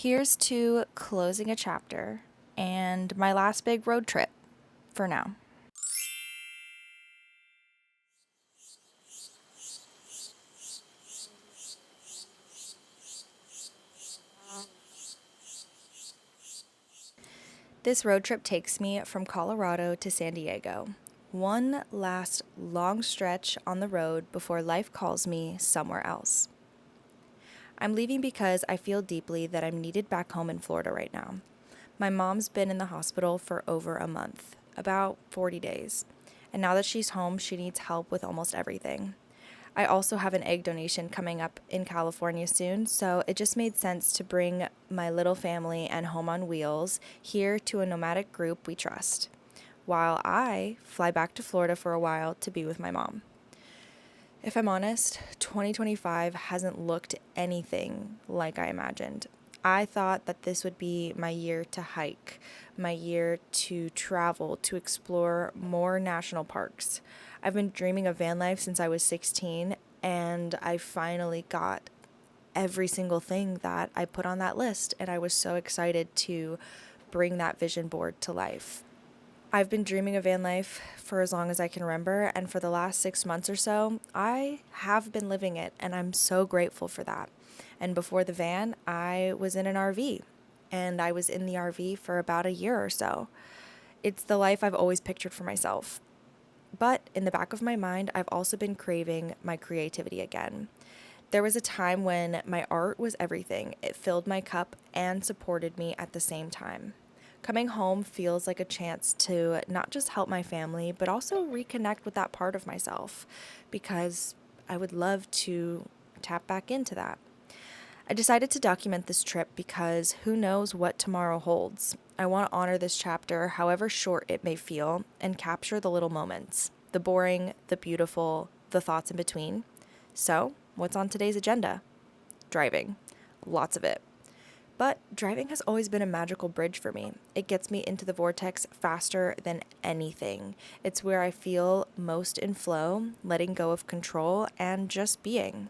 Here's to closing a chapter and my last big road trip for now. This road trip takes me from Colorado to San Diego. One last long stretch on the road before life calls me somewhere else. I'm leaving because I feel deeply that I'm needed back home in Florida right now. My mom's been in the hospital for over a month, about 40 days. And now that she's home, she needs help with almost everything. I also have an egg donation coming up in California soon, so it just made sense to bring my little family and home on wheels here to a nomadic group we trust, while I fly back to Florida for a while to be with my mom. If I'm honest, 2025 hasn't looked anything like I imagined. I thought that this would be my year to hike, my year to travel, to explore more national parks. I've been dreaming of van life since I was 16, and I finally got every single thing that I put on that list, and I was so excited to bring that vision board to life. I've been dreaming of van life for as long as I can remember, and for the last 6 months or so, I have been living it, and I'm so grateful for that. And before the van, I was in an RV, and I was in the RV for about a year or so. It's the life I've always pictured for myself. But in the back of my mind, I've also been craving my creativity again. There was a time when my art was everything. It filled my cup and supported me at the same time. Coming home feels like a chance to not just help my family, but also reconnect with that part of myself, because I would love to tap back into that. I decided to document this trip because who knows what tomorrow holds. I want to honor this chapter, however short it may feel, and capture the little moments, the boring, the beautiful, the thoughts in between. So, what's on today's agenda? Driving. Lots of it. But driving has always been a magical bridge for me. It gets me into the vortex faster than anything. It's where I feel most in flow, letting go of control, and just being.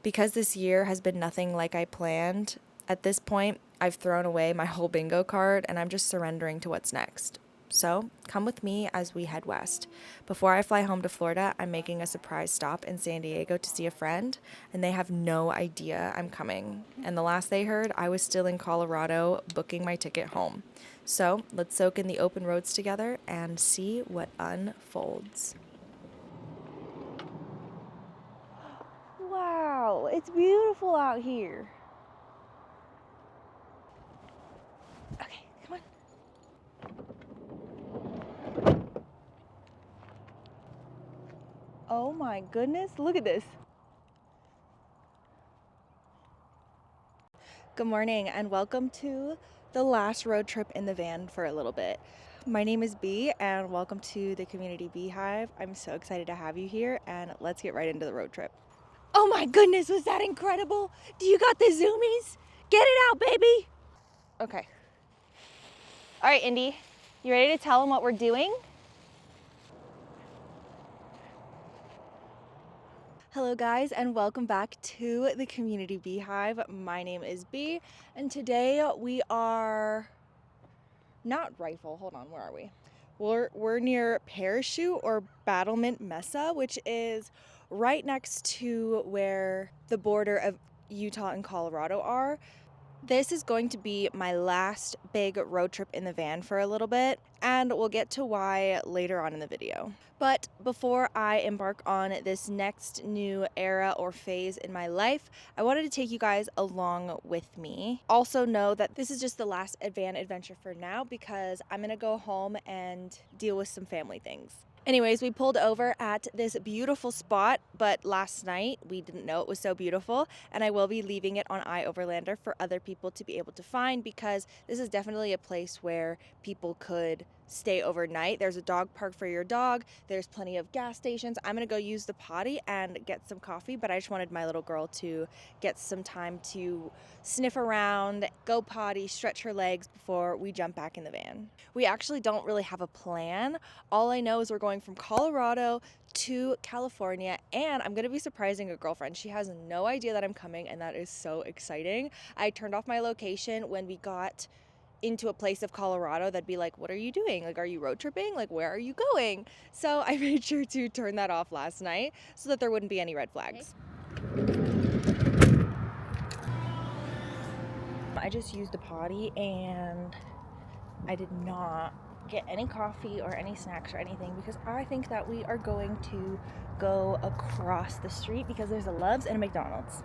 Because this year has been nothing like I planned, at this point, I've thrown away my whole bingo card and I'm just surrendering to what's next. So, come with me as we head west. Before I fly home to Florida, I'm making a surprise stop in San Diego to see a friend, and they have no idea I'm coming. And the last they heard, I was still in Colorado booking my ticket home. So, let's soak in the open roads together and see what unfolds. Wow, it's beautiful out here. Okay, come on. Oh my goodness, look at this. Good morning and welcome to the last road trip in the van for a little bit. My name is Bee and welcome to the Community Beehive. I'm so excited to have you here and let's get right into the road trip. Oh my goodness, was that incredible? Do you got the zoomies? Get it out, baby. Okay. All right, Indy, you ready to tell them what we're doing? Hello guys and welcome back to the Community Beehive. My name is Bee and today we are not Rifle, hold on, where are we? We're near Parachute or Battlement Mesa, which is right next to where the border of Utah and Colorado are. This is going to be my last big road trip in the van for a little bit, and we'll get to why later on in the video. But before I embark on this next new era or phase in my life, I wanted to take you guys along with me. Also know that this is just the last van adventure for now because I'm gonna go home and deal with some family things. Anyways, we pulled over at this beautiful spot, but last night we didn't know it was so beautiful, and I will be leaving it on iOverlander for other people to be able to find because this is definitely a place where people could stay overnight. There's a dog park for your dog. There's plenty of gas stations. I'm gonna go use the potty and get some coffee, but I just wanted my little girl to get some time to sniff around, go potty, stretch her legs before we jump back in the van. We actually don't really have a plan. All I know is we're going from Colorado to California, and I'm gonna be surprising a girlfriend. She has no idea that I'm coming, and that is so exciting. I turned off my location when we got into a place of Colorado that'd be like, what are you doing? Like, are you road tripping? Like, where are you going? So I made sure to turn that off last night so that there wouldn't be any red flags. I just used the potty and I did not get any coffee or any snacks or anything because I think that we are going to go across the street because there's a Love's and a McDonald's.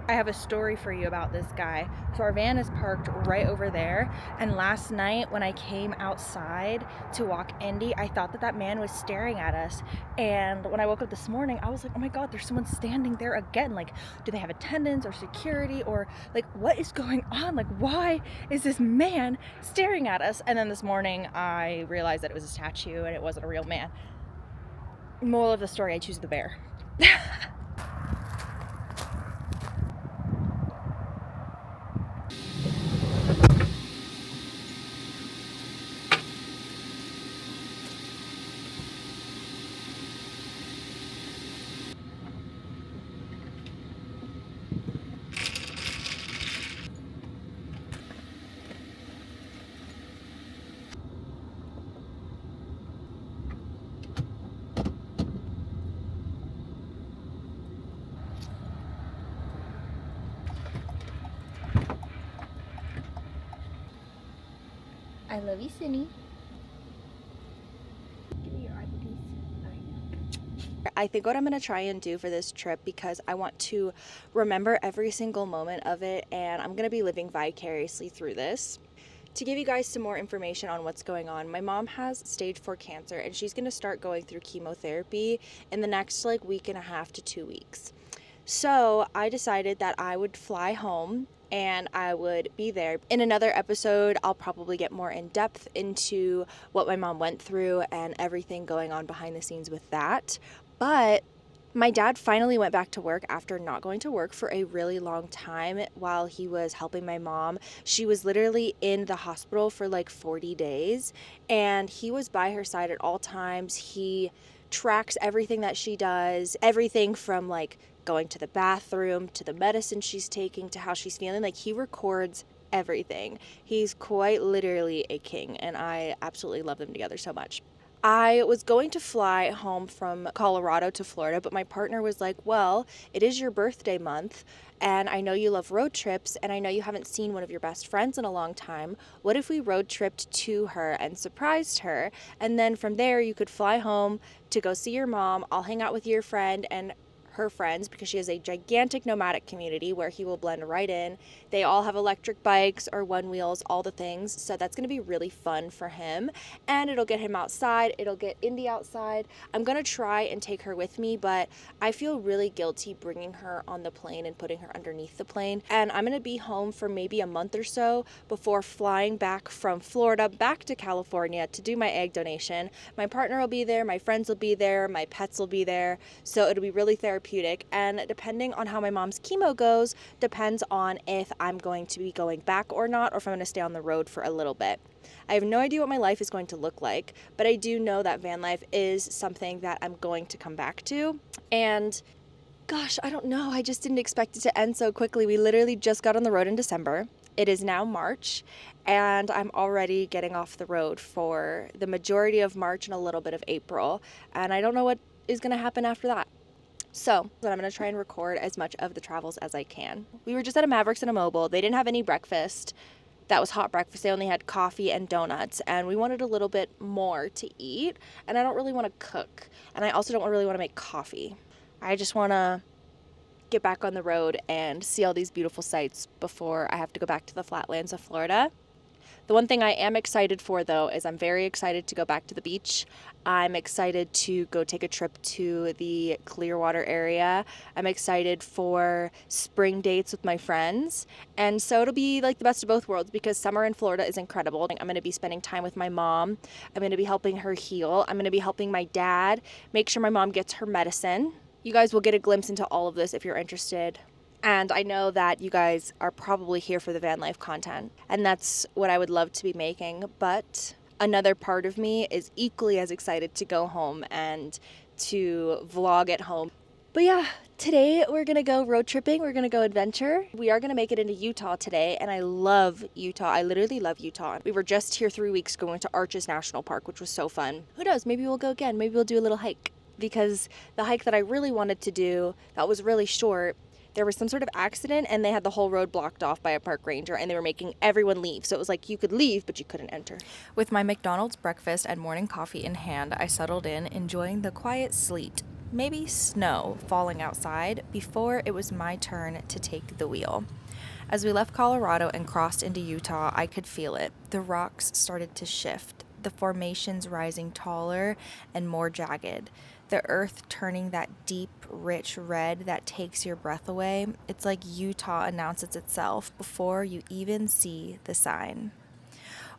I have a story for you about this guy. So our van is parked right over there, and last night when I came outside to walk Indy, I thought that that man was staring at us, and when I woke up this morning I was like, oh my god, there's someone standing there again. Like, do they have attendants or security, or like what is going on? Like, why is this man staring at us? And then this morning I realized that it was a statue and it wasn't a real man. Moral of the story, I choose the bear. I love you, Cindy. Give me your eye, please. I think what I'm going to try and do for this trip, because I want to remember every single moment of it, and I'm going to be living vicariously through this. To give you guys some more information on what's going on, my mom has stage 4 cancer, and she's going to start going through chemotherapy in the next week and a half to 2 weeks. So I decided that I would fly home and I would be there. In another episode, I'll probably get more in depth into what my mom went through and everything going on behind the scenes with that. But my dad finally went back to work after not going to work for a really long time while he was helping my mom. She was literally in the hospital for 40 days, and he was by her side at all times. He tracks everything that she does, everything from going to the bathroom to the medicine she's taking to how she's feeling. He records everything. He's quite literally a king, and I absolutely love them together so much. I was going to fly home from Colorado to Florida, but my partner was like, well, it is your birthday month, and I know you love road trips, and I know you haven't seen one of your best friends in a long time. What if we road tripped to her and surprised her? And then from there, you could fly home to go see your mom. I'll hang out with your friend and her friends, because she has a gigantic nomadic community where he will blend right in. They all have electric bikes or one wheels, all the things. So that's going to be really fun for him, and it'll get him outside. It'll get Indy outside. I'm going to try and take her with me, but I feel really guilty bringing her on the plane and putting her underneath the plane. And I'm going to be home for maybe a month or so before flying back from Florida back to California to do my egg donation. My partner will be there, my friends will be there, my pets will be there. So it'll be really therapeutic. And depending on how my mom's chemo goes, depends on if I'm going to be going back or not, or if I'm going to stay on the road for a little bit. I have no idea what my life is going to look like, but I do know that van life is something that I'm going to come back to. And gosh, I don't know. I just didn't expect it to end so quickly. We literally just got on the road in December. It is now March, and I'm already getting off the road for the majority of March and a little bit of April. And I don't know what is going to happen after that. So I'm going to try and record as much of the travels as I can. We were just at a Mavericks and a Mobile. They didn't have any breakfast. That was hot breakfast. They only had coffee and donuts, and we wanted a little bit more to eat, and I don't really want to cook, and I also don't really want to make coffee. I just want to get back on the road and see all these beautiful sights before I have to go back to the flatlands of Florida. The one thing I am excited for, though, is I'm very excited to go back to the beach. I'm excited to go take a trip to the Clearwater area. I'm excited for spring dates with my friends. And so it'll be the best of both worlds, because summer in Florida is incredible. I'm going to be spending time with my mom. I'm going to be helping her heal. I'm going to be helping my dad make sure my mom gets her medicine. You guys will get a glimpse into all of this if you're interested. And I know that you guys are probably here for the van life content, and that's what I would love to be making. But another part of me is equally as excited to go home and to vlog at home. But yeah, today we're gonna go road tripping, we're gonna go adventure. We are gonna make it into Utah today, and I love Utah. I literally love Utah. We were just here 3 weeks ago, went to Arches National Park, which was so fun. Who knows, maybe we'll go again, maybe we'll do a little hike. Because the hike that I really wanted to do, that was really short, there was some sort of accident and they had the whole road blocked off by a park ranger and they were making everyone leave. So it was like you could leave, but you couldn't enter. With my McDonald's breakfast and morning coffee in hand, I settled in, enjoying the quiet sleet, maybe snow, falling outside before it was my turn to take the wheel. As we left Colorado and crossed into Utah, I could feel it. The rocks started to shift, the formations rising taller and more jagged. The earth turning that deep, rich red that takes your breath away. It's like Utah announces itself before you even see the sign.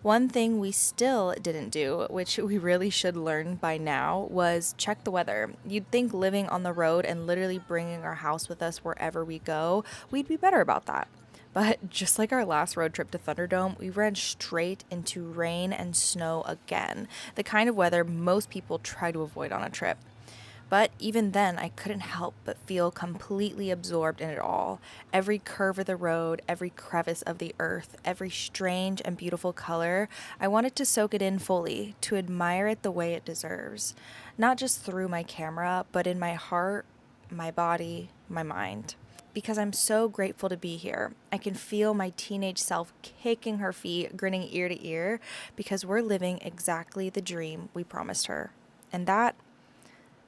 One thing we still didn't do, which we really should learn by now, was check the weather. You'd think living on the road and literally bringing our house with us wherever we go, we'd be better about that. But just like our last road trip to Thunderdome, we ran straight into rain and snow again, the kind of weather most people try to avoid on a trip. But even then, I couldn't help but feel completely absorbed in it all. Every curve of the road, every crevice of the earth, every strange and beautiful color, I wanted to soak it in fully, to admire it the way it deserves. Not just through my camera, but in my heart, my body, my mind. Because I'm so grateful to be here. I can feel my teenage self kicking her feet, grinning ear to ear, because we're living exactly the dream we promised her. And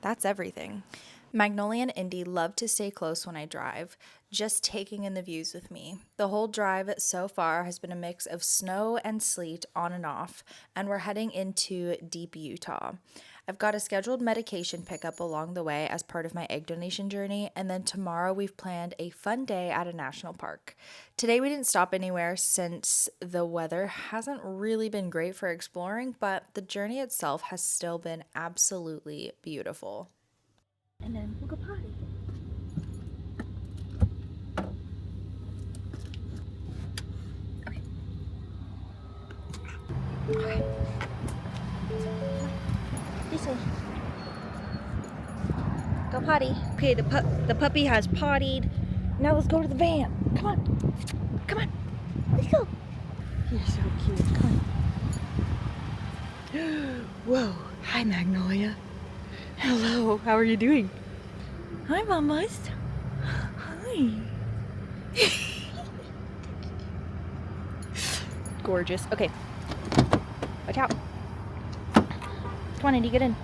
that's everything. Magnolia and Indy love to stay close when I drive, just taking in the views with me. The whole drive so far has been a mix of snow and sleet on and off, and we're heading into deep Utah. I've got a scheduled medication pickup along the way as part of my egg donation journey, and then tomorrow we've planned a fun day at a national park. Today we didn't stop anywhere since the weather hasn't really been great for exploring, but the journey itself has still been absolutely beautiful. And then we'll go potty. Okay. This way. Go potty. Okay, the puppy has pottied. Now let's go to the van. Come on. Come on. Let's go. You're so cute. Come on. Whoa. Hi, Magnolia. Hello. How are you doing? Hi, mamas. Hi. Gorgeous. Okay. Watch out. Come on, Indy, get in.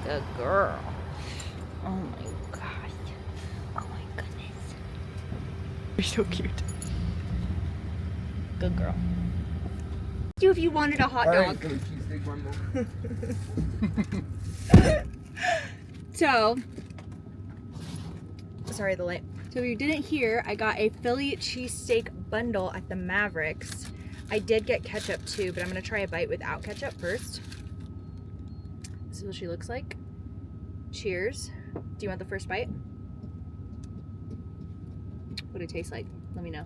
Good girl. Oh my gosh. Oh my goodness. You're so cute. Good girl. You if you wanted a hot dog. So, sorry the light. So if you didn't hear, I got a Philly cheesesteak bundle at the Mavericks. I did get ketchup too, but I'm gonna try a bite without ketchup first. This is what she looks like. Cheers. Do you want the first bite? What it tastes like? Let me know.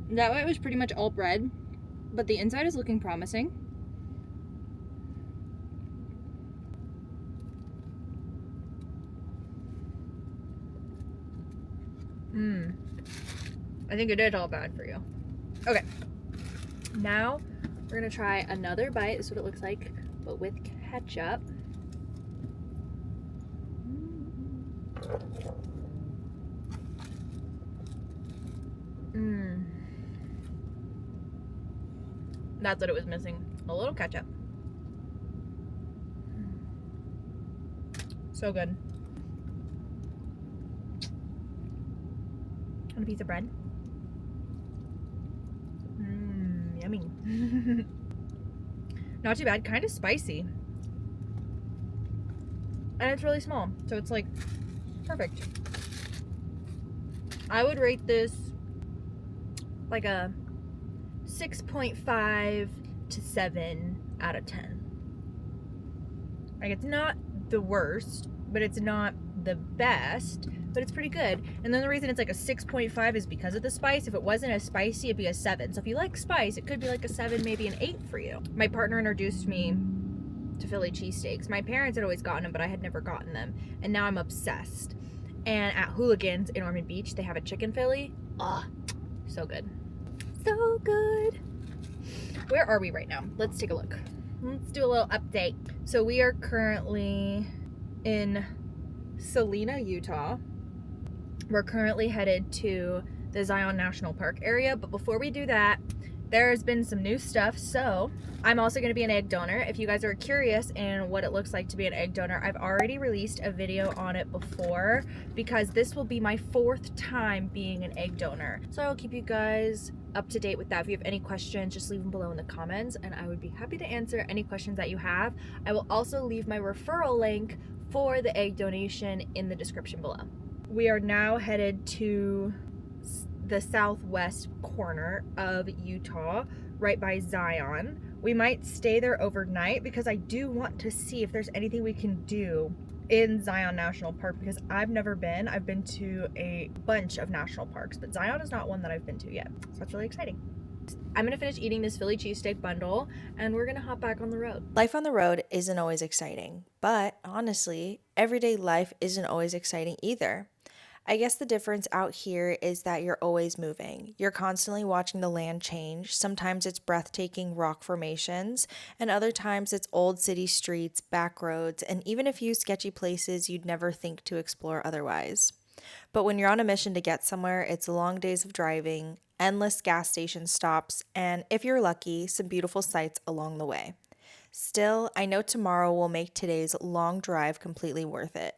That way it was pretty much all bread, but the inside is looking promising. I think it is all bad for you. Okay. Now we're gonna try another bite. This is what it looks like, but with ketchup. That's what it was missing. A little ketchup. So good. And a piece of bread. Yummy. Not too bad. Kind of spicy. And it's really small. So it's like perfect. I would rate this like a 6.5 to 7 out of 10. Like, it's not the worst, but it's not the best, but it's pretty good. And then the reason it's like a 6.5 is because of the spice. If it wasn't as spicy, it'd be a 7. So if you like spice, it could be like a 7, maybe an 8 for you. My partner introduced me to Philly cheesesteaks. My parents had always gotten them, but I had never gotten them. And now I'm obsessed. And at Hooligans in Ormond Beach, they have a chicken Philly. Ugh, so good. So good. Where are we right now? Let's take a look. Let's do a little update. So we are currently in Salina, Utah. We're currently headed to the Zion National Park area, but before we do that, there's been some new stuff. So I'm also going to be an egg donor. If you guys are curious in what it looks like to be an egg donor, I've already released a video on it before because this will be my 4th time being an egg donor. So I'll keep you guys up to date with that. If you have any questions, just leave them below in the comments and I would be happy to answer any questions that you have. I will also leave my referral link for the egg donation in the description below. We are now headed to the southwest corner of Utah, right by Zion. We might stay there overnight because I do want to see if there's anything we can do in Zion National Park because I've never been. I've been to a bunch of national parks, but Zion is not one that I've been to yet. So that's really exciting. I'm gonna finish eating this Philly cheesesteak bundle and we're gonna hop back on the road. Life on the road isn't always exciting, but honestly, everyday life isn't always exciting either. I guess the difference out here is that you're always moving. You're constantly watching the land change. Sometimes it's breathtaking rock formations, and other times it's old city streets, back roads, and even a few sketchy places you'd never think to explore otherwise. But when you're on a mission to get somewhere, it's long days of driving, endless gas station stops, and if you're lucky, some beautiful sights along the way. Still, I know tomorrow will make today's long drive completely worth it.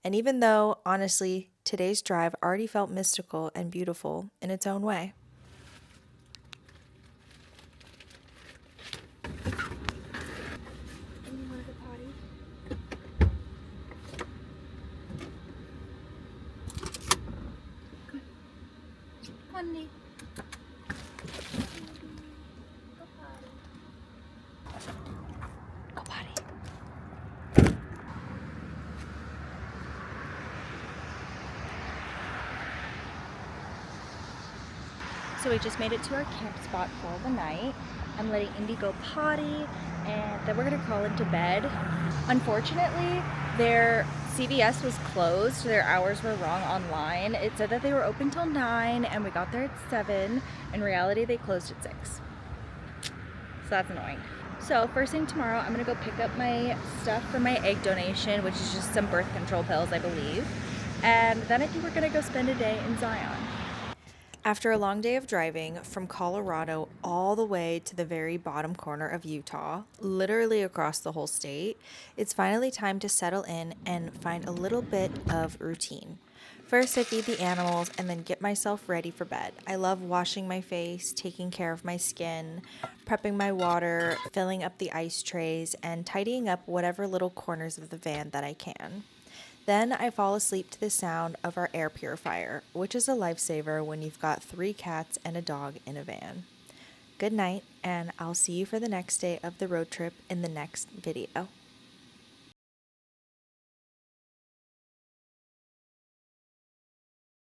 And even though, honestly, today's drive already felt mystical and beautiful in its own way. Honey. Go potty. So we just made it to our camp spot for the night. I'm letting Indy go potty and then we're gonna crawl into bed. Unfortunately, their CVS was closed. Their hours were wrong online. It said that they were open till 9 and we got there at 7. In reality, they closed at 6. So that's annoying. So first thing tomorrow, I'm gonna go pick up my stuff for my egg donation, which is just some birth control pills, I believe. And then I think we're gonna go spend a day in Zion. After a long day of driving from Colorado all the way to the very bottom corner of Utah, literally across the whole state, it's finally time to settle in and find a little bit of routine. First, I feed the animals and then get myself ready for bed. I love washing my face, taking care of my skin, prepping my water, filling up the ice trays, and tidying up whatever little corners of the van that I can. Then I fall asleep to the sound of our air purifier, which is a lifesaver when you've got 3 cats and a dog in a van. Good night, and I'll see you for the next day of the road trip in the next video.